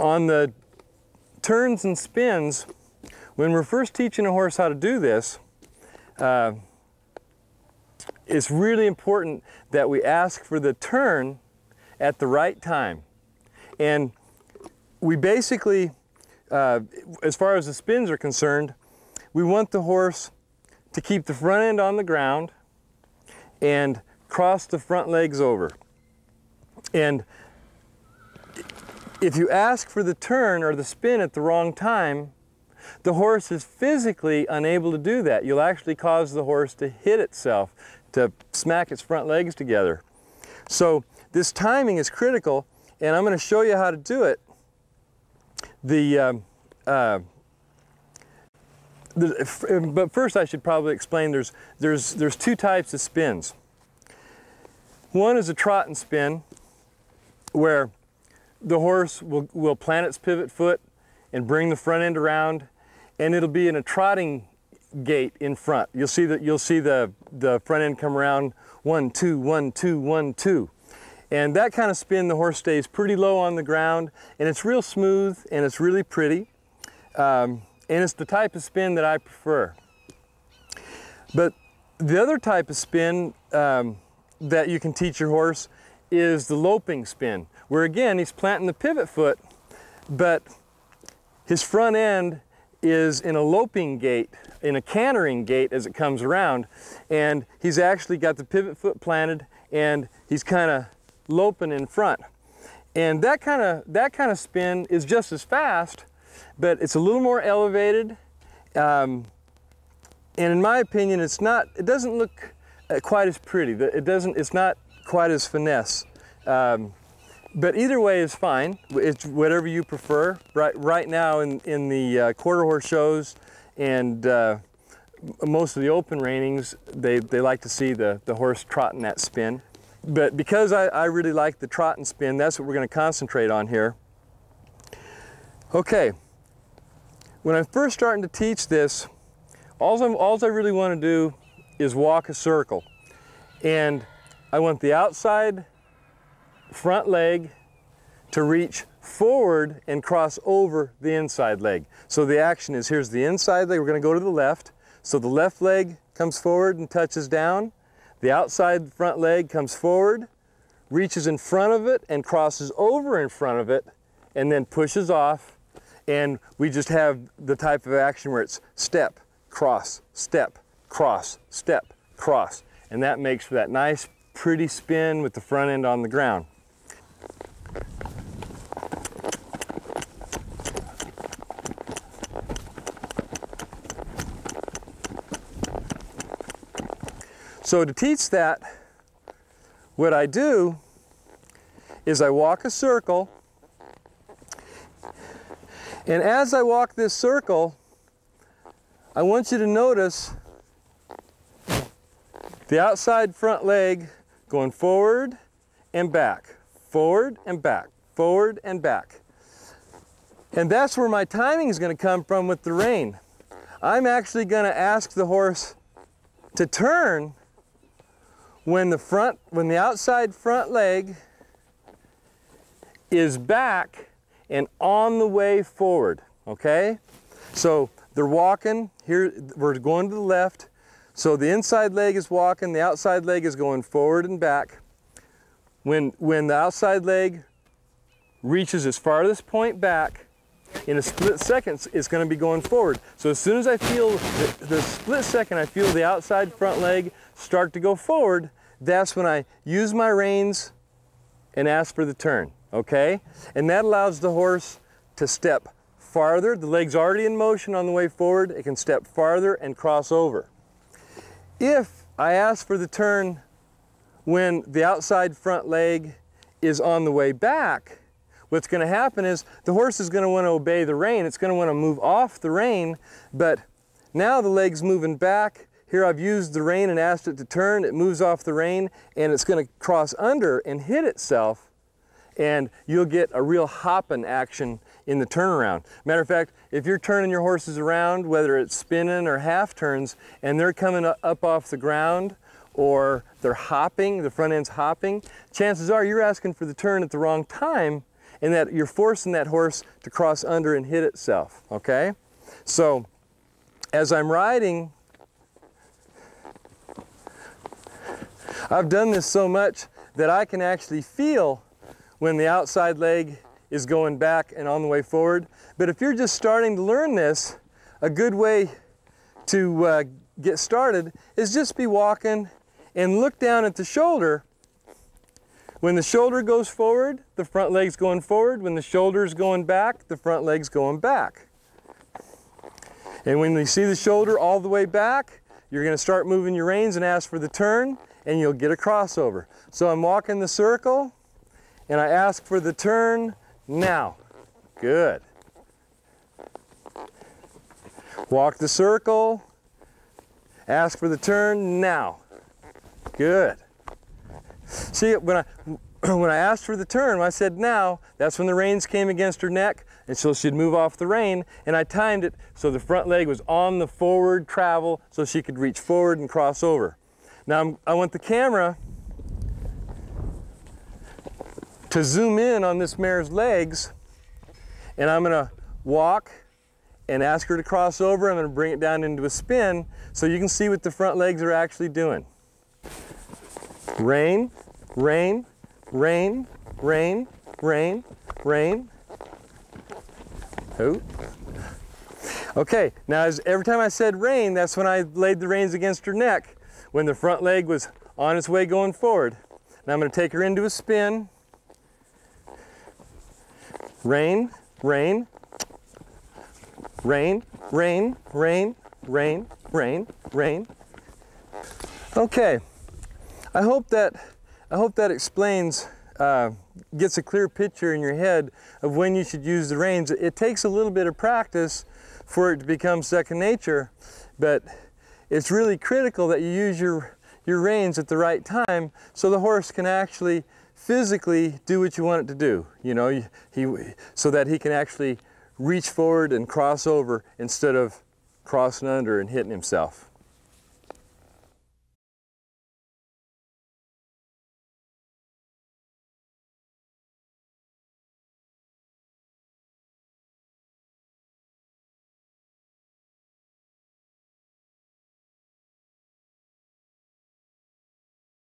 On the turns and spins, when we're first teaching a horse how to do this, it's really important that we ask for the turn at the right time. And we basically, as far as the spins are concerned, we want the horse to keep the front end on the ground and cross the front legs over. And if you ask for the turn or the spin at the wrong time, the horse is physically unable to do that. You'll actually cause the horse to hit itself, to smack its front legs together. So this timing is critical, and I'm going to show you how to do it. But first I should probably explain there's two types of spins. One is a trot and spin, where the horse will plant its pivot foot and bring the front end around, and it'll be in a trotting gait in front. You'll see the front end come around 1, 2, 1, 2, 1, 2. And that kind of spin, the horse stays pretty low on the ground, and it's real smooth and it's really pretty. And it's the type of spin that I prefer. But the other type of spin that you can teach your horse is the loping spin, where again he's planting the pivot foot, but his front end is in a loping gait, in a cantering gait as it comes around, and he's actually got the pivot foot planted and he's kind of loping in front. And that kind of spin is just as fast, but it's a little more elevated, and in my opinion it doesn't look quite as pretty. It's not quite as finesse. But either way is fine. It's whatever you prefer. Right now in the quarter horse shows and most of the open reinings, they like to see the horse trotting that spin. But because I really like the trot and spin, that's what we're going to concentrate on here. Okay, when I'm first starting to teach this, all I really want to do is walk a circle. And I want the outside front leg to reach forward and cross over the inside leg. So the action is, here's the inside leg, we're going to go to the left. So the left leg comes forward and touches down. The outside front leg comes forward, reaches in front of it and crosses over in front of it, and then pushes off. And we just have the type of action where it's step, cross, step, cross, step, cross. And that makes for that nice, pretty spin with the front end on the ground. So to teach that, what I do is I walk a circle, and as I walk this circle, I want you to notice the outside front leg going forward and back, forward and back, forward and back. And that's where my timing is going to come from with the rein. I'm actually going to ask the horse to turn when the outside front leg is back and on the way forward, okay? So they're walking, here we're going to the left, so the inside leg is walking, the outside leg is going forward and back. When the outside leg reaches its farthest point back, in a split second it's going to be going forward. So as soon as I feel the split second, I feel the outside front leg start to go forward, that's when I use my reins and ask for the turn, okay? And that allows the horse to step farther. The leg's already in motion on the way forward. It can step farther and cross over. If I ask for the turn when the outside front leg is on the way back, what's going to happen is the horse is going to want to obey the rein. It's going to want to move off the rein, but now the leg's moving back. Here I've used the rein and asked it to turn. It moves off the rein and it's going to cross under and hit itself, and you'll get a real hopping action in the turnaround. Matter of fact, if you're turning your horses around, whether it's spinning or half turns, and they're coming up off the ground or they're hopping, the front end's hopping, chances are you're asking for the turn at the wrong time, and that you're forcing that horse to cross under and hit itself, okay? So as I'm riding, I've done this so much that I can actually feel when the outside leg is going back and on the way forward. But if you're just starting to learn this, a good way to get started is just be walking and look down at the shoulder. When the shoulder goes forward, the front leg's going forward. When the shoulder's going back, the front leg's going back. And when you see the shoulder all the way back, you're going to start moving your reins and ask for the turn, and you'll get a crossover. So I'm walking the circle, and I ask for the turn now. Good. Walk the circle, ask for the turn now. Good. See, when I asked for the turn, when I said now, that's when the reins came against her neck, and so she'd move off the rein, and I timed it so the front leg was on the forward travel so she could reach forward and cross over. Now I want the camera to zoom in on this mare's legs, and I'm going to walk and ask her to cross over. I'm going to bring it down into a spin so you can see what the front legs are actually doing. Rein, rein, rein, rein, rein, rein. Oh. Okay, now every time I said rein, that's when I laid the reins against her neck, when the front leg was on its way going forward. Now I'm going to take her into a spin. Rein, rein, rein, rein, rein, rein, rein, rein. Okay, I hope that explains, gets a clear picture in your head of when you should use the reins. It takes a little bit of practice for it to become second nature, but it's really critical that you use your reins at the right time so the horse can actually physically do what you want it to do, you know, so that he can actually reach forward and cross over instead of crossing under and hitting himself.